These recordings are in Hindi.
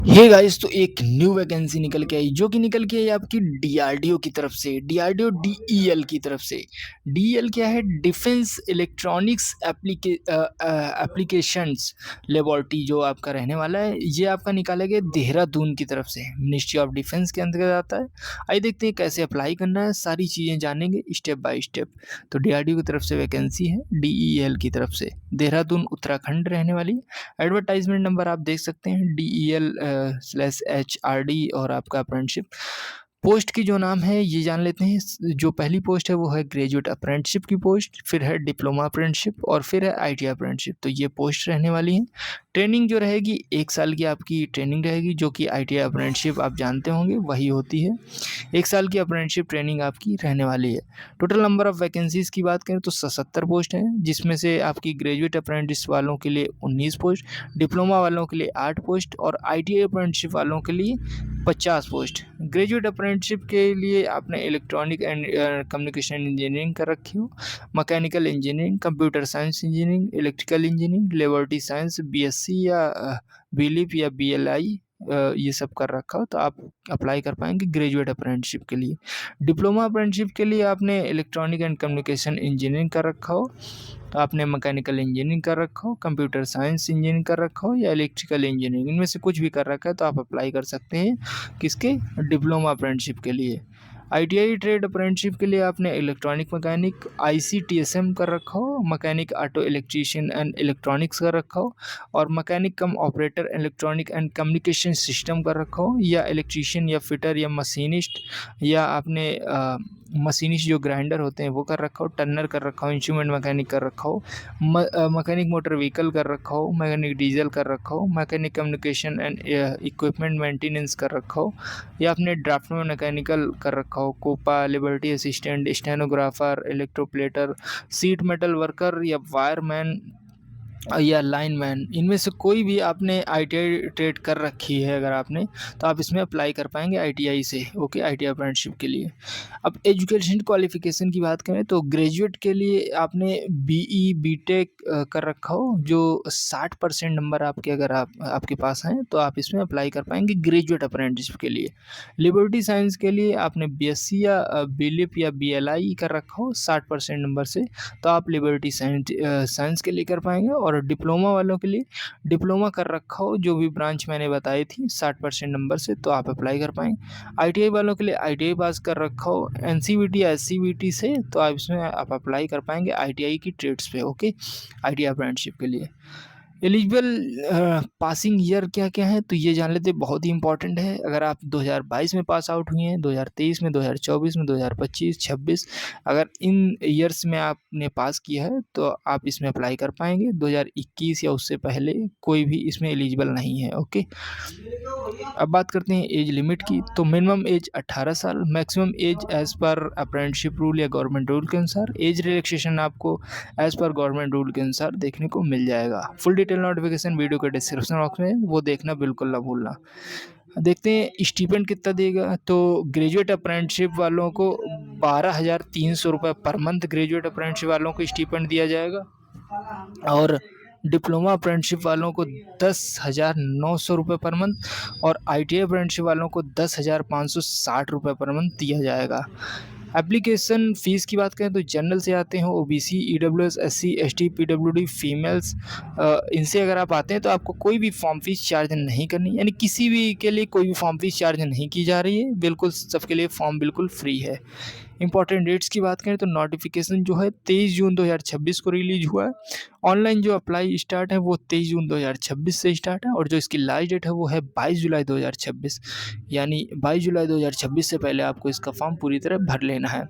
हे गाइस, तो एक न्यू वैकेंसी निकल के आई जो कि निकल के आई आपकी डीआरडीओ की तरफ से। डीआरडीओ डीईएल की तरफ से। डीईएल क्या है? डिफेंस इलेक्ट्रॉनिक्स एप्लीकेशंस लेबोरेटरी जो आपका रहने वाला है, ये आपका निकाला गया देहरादून की तरफ से। मिनिस्ट्री ऑफ डिफेंस के अंतर्गत आता है। आइए देखते हैं कैसे अप्लाई करना है, सारी चीज़ें जानेंगे स्टेप बाय स्टेप। तो डीआरडीओ की तरफ से वैकेंसी है, डीईएल की तरफ से, देहरादून उत्तराखंड रहने वाली। एडवर्टाइजमेंट नंबर आप देख सकते हैं, DEL/HRD और आपका अप्रेंटिसशिप। पोस्ट की जो नाम है ये जान लेते हैं। जो पहली पोस्ट है वो है ग्रेजुएट अप्रेंटिसशिप की पोस्ट, फिर है डिप्लोमा अप्रेंटिसशिप और फिर है आईटीआई अप्रेंटिसशिप। तो ये पोस्ट रहने वाली हैं। ट्रेनिंग जो रहेगी 1 साल की आपकी ट्रेनिंग रहेगी, जो कि आईटीआई अप्रेंटिसशिप आप जानते होंगे वही होती है। 1 साल की अप्रेंटिसशिप ट्रेनिंग आपकी रहने वाली है। टोटल नंबर ऑफ़ वैकेंसीज़ की बात करें तो 77 पोस्ट हैं, जिसमें से आपकी ग्रेजुएट अप्रेंटिस वालों के लिए 19 पोस्ट, डिप्लोमा वालों के लिए 8 पोस्ट और आईटीआई अप्रेंटिसशिप वालों के लिए 50 पोस्ट। ग्रेजुएट अप्रेंटिसशिप के लिए आपने इलेक्ट्रॉनिक एंड कम्युनिकेशन इंजीनियरिंग कर रखी हो, mechanical engineering, computer science engineering, electrical engineering, laboratory science, BSc या बीलिप या बीएलआई ये सब कर रखा हो तो आप अप्लाई कर पाएंगे ग्रेजुएट अप्रेंटिसशिप के लिए। डिप्लोमा अप्रेंटिसशिप के लिए आपने इलेक्ट्रॉनिक एंड कम्युनिकेशन इंजीनियरिंग कर रखा हो, तो आपने मैकेनिकल इंजीनियरिंग कर रखा हो, कंप्यूटर साइंस इंजीनियरिंग कर रखा हो या इलेक्ट्रिकल इंजीनियरिंग, इनमें से कुछ भी कर रखा है तो आप अप्लाई कर सकते हैं किसके? डिप्लोमा अप्रेंटिसशिप के लिए। आईटीआई ट्रेड अप्रेंटिसशिप के लिए आपने इलेक्ट्रॉनिक मैकेनिक आईसीटीएसएम कर रखा हो, mechanic auto electrician and electronics कर रखा हो और mechanic come operator electronic and communication system कर रखा हो, या इलेक्ट्रीशियन या फिटर या मशीनिस्ट, या आपने मशीनिस्ट जो ग्राइंडर होते हैं वो कर रखा हो, टर्नर कर रखा हो, इंस्ट्रूमेंट मैकेनिक कर रखा हो, मैकेनिक मोटर व्हीकल कर रखा हो, मैकेनिक डीजल कर रखा हो, mechanic communication and equipment maintenance कर रखा हो, या आपने ड्राफ्टमैन मैकेनिकल कर रखा हो, COPA, library assistant, stenographer, electroplater, sheet metal worker या वायरमैन या लाइनमैन, इनमें से कोई भी आपने आईटीआई ट्रेड कर रखी है अगर आपने, तो आप इसमें अप्लाई कर पाएंगे आईटीआई से। ओके, आईटीआई अप्रेंटिसशिप के लिए। अब एजुकेशन क्वालिफिकेशन की बात करें तो ग्रेजुएट के लिए आपने बीई बीटेक कर रखा हो, जो 60% नंबर आपके अगर आपके पास हैं तो आप इसमें अप्लाई कर पाएंगे ग्रेजुएट अप्रेंटिसशिप के लिए। लिबर्टी साइंस के लिए आपने बीएससी या बीलिप या बीएलआई कर रखा हो 60% नंबर से, तो आप लिबर्टी साइंस के लिए कर पाएंगे। और डिप्लोमा वालों के लिए डिप्लोमा कर रखा हो जो भी ब्रांच मैंने बताई थी 60% नंबर से, तो आप अप्लाई कर पाएंगे। आईटीआई वालों के लिए आईटीआई पास कर रखा हो एनसीवीटी या एससीवीटी से, तो आप इसमें आप अप्लाई कर पाएंगे आईटीआई की ट्रेड्स पे। ओके, आईटीआई अप्रेंटिसशिप के लिए एलिजिबल पासिंग ईयर क्या क्या है तो ये जान लेते, बहुत ही इंपॉर्टेंट है। अगर आप 2022 में पास आउट हुए हैं, 2023 में, 2024 में, 2025, 26, अगर इन ईयर्स में आपने पास किया है तो आप इसमें अप्लाई कर पाएंगे। 2021 या उससे पहले कोई भी इसमें एलिजिबल नहीं है। ओके, अब बात करते हैं एज लिमिट की। तो मिनिमम एज 18 साल, maximum age as per apprenticeship rule या गवर्नमेंट रूल के अनुसार। एज रिलैक्सेशन आपको एज़ पर गवर्नमेंट रूल के अनुसार देखने को मिल जाएगा। फुल डिटेल नोटिफिकेशन वीडियो के डिस्क्रिप्शन बॉक्स में, वो देखना बिल्कुल ना भूलना। देखते हैं स्टीपेंड कितना देगा। तो ग्रेजुएट अप्रेंटिसशिप वालों को 12,300 रुपये पर मंथ ग्रेजुएट अप्रेंटिसशिप वालों को स्टीपेंड दिया जाएगा, और डिप्लोमा अप्रेंटिसशिप वालों को 10,900 रुपये पर मंथ, और आईटीआई अप्रेंटिसशिप वालों को 10,560 रुपये पर मंथ दिया जाएगा। एप्लीकेशन फ़ीस की बात करें तो जनरल से आते हैं OBC, EWS, SC, ST, PWD, females, इनसे अगर आप आते हैं तो आपको कोई भी फॉर्म फीस चार्ज नहीं करनी, यानी किसी भी के लिए कोई भी फॉर्म फीस चार्ज नहीं की जा रही है। बिल्कुल सबके लिए फॉर्म बिल्कुल फ्री है। इंपॉर्टेंट डेट्स की बात करें तो नोटिफिकेशन जो है 23 जून 2026 को रिलीज हुआ है। ऑनलाइन जो अप्लाई स्टार्ट है वो 23 जून 2026 से स्टार्ट है, और जो इसकी लास्ट डेट है वो है 22 जुलाई 2026, यानी 22 जुलाई 2026 से पहले आपको इसका फॉर्म पूरी तरह भर लेना है।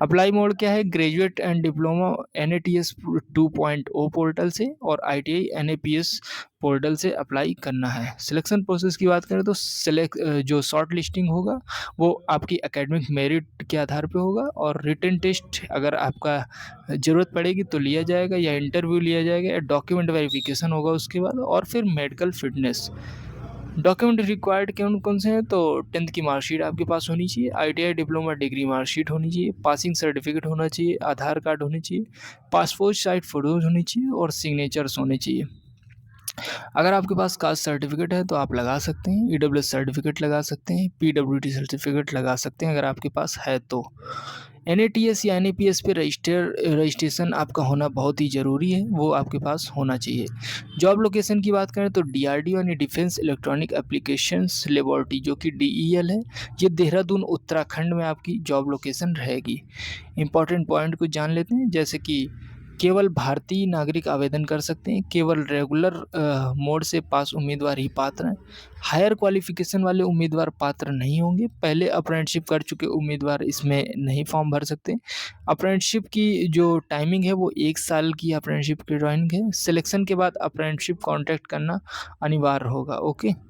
अप्लाई मोड क्या है? Graduate and diploma NATS 2.0 portal से और ITI NAPS पोर्टल से अप्लाई करना है। सिलेक्शन प्रोसेस की बात करें तो जो शॉर्ट लिस्टिंग होगा वो आपकी एकेडमिक मेरिट के आधार पे होगा, और रिटन टेस्ट अगर आपका ज़रूरत पड़ेगी तो लिया जाएगा, या इंटरव्यू लिया जाएगा, या डॉक्यूमेंट वेरिफिकेशन होगा उसके बाद, और फिर मेडिकल फिटनेस। डॉक्यूमेंट रिक्वायर्ड कौन कौन से हैं? तो 10th की मार्कशीट आपके पास होनी चाहिए, ITI डिप्लोमा डिग्री मार्कशीट होनी चाहिए, पासिंग सर्टिफिकेट होना चाहिए, आधार कार्ड होनी चाहिए, पासपोर्ट साइज फ़ोटोज़ होनी चाहिए और सिग्नेचर्स होने चाहिए। अगर आपके पास कास्ट सर्टिफिकेट है तो आप लगा सकते हैं, ईडब्ल्यूएस सर्टिफिकेट लगा सकते हैं, पीडब्ल्यूडी सर्टिफिकेट लगा सकते हैं अगर आपके पास है तो। एनएटीएस या एनएपीएस पे रजिस्ट्रेशन आपका होना बहुत ही ज़रूरी है, वो आपके पास होना चाहिए। जॉब लोकेशन की बात करें तो डीआरडीओ यानी डिफेंस इलेक्ट्रॉनिक एप्लीकेशंस लेबोरेटरी जो कि डीईएल है, ये देहरादून उत्तराखंड में आपकी जॉब लोकेशन रहेगी। इंपॉर्टेंट पॉइंट कुछ जान लेते हैं, जैसे कि केवल भारतीय नागरिक आवेदन कर सकते हैं, केवल रेगुलर मोड से पास उम्मीदवार ही पात्र हैं, हायर क्वालिफिकेशन वाले उम्मीदवार पात्र नहीं होंगे, पहले अप्रेंटिसशिप कर चुके उम्मीदवार इसमें नहीं फॉर्म भर सकते। अप्रेंटिसशिप की जो टाइमिंग है वो 1 साल की अप्रेंटिसशिप की ट्रेनिंग है। सिलेक्शन के बाद अप्रेंटिसशिप कॉन्टैक्ट करना अनिवार्य होगा। ओके,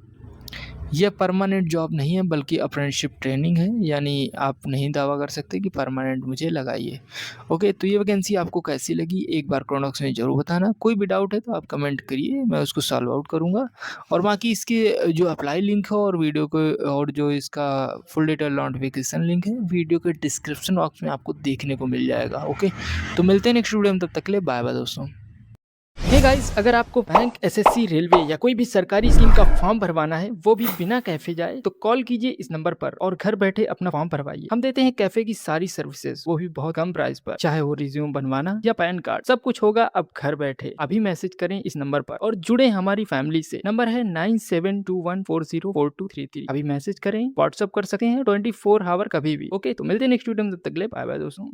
यह परमानेंट जॉब नहीं है बल्कि अप्रेंटिसशिप ट्रेनिंग है, यानी आप नहीं दावा कर सकते कि परमानेंट मुझे लगाइए। ओके, तो ये वैकेंसी आपको कैसी लगी एक बार कमेंट बॉक्स में ज़रूर बताना। कोई भी डाउट है तो आप कमेंट करिए, मैं उसको सॉल्व आउट करूँगा। और बाकी इसके जो अप्लाई लिंक है और वीडियो को और जो इसका फुल डिटेल नोटिफिकेशन लिंक है वीडियो के डिस्क्रिप्शन बॉक्स में आपको देखने को मिल जाएगा। ओके, तो मिलते हैं नेक्स्ट वीडियो में, तब तक के लिए बाय बाय दोस्तों। हे गाइस, अगर आपको बैंक, एसएससी, रेलवे या कोई भी सरकारी स्कीम का फॉर्म भरवाना है वो भी बिना कैफे जाए तो कॉल कीजिए इस नंबर पर और घर बैठे अपना फॉर्म भरवाइए। हम देते हैं कैफे की सारी सर्विसेज, वो भी बहुत कम प्राइस पर। चाहे वो रिज्यूम बनवाना या पैन कार्ड, सब कुछ होगा अब घर बैठे। अभी मैसेज करें इस नंबर पर और जुड़े हमारी फैमिली से। नंबर है 9721404233। अभी मैसेज करें, व्हाट्सअप कर सकते हैं 24 आवर कभी भी। ओके, तो मिलते हैं नेक्स्ट वीडियो में, तब तक के लिए बाय बाय दोस्तों।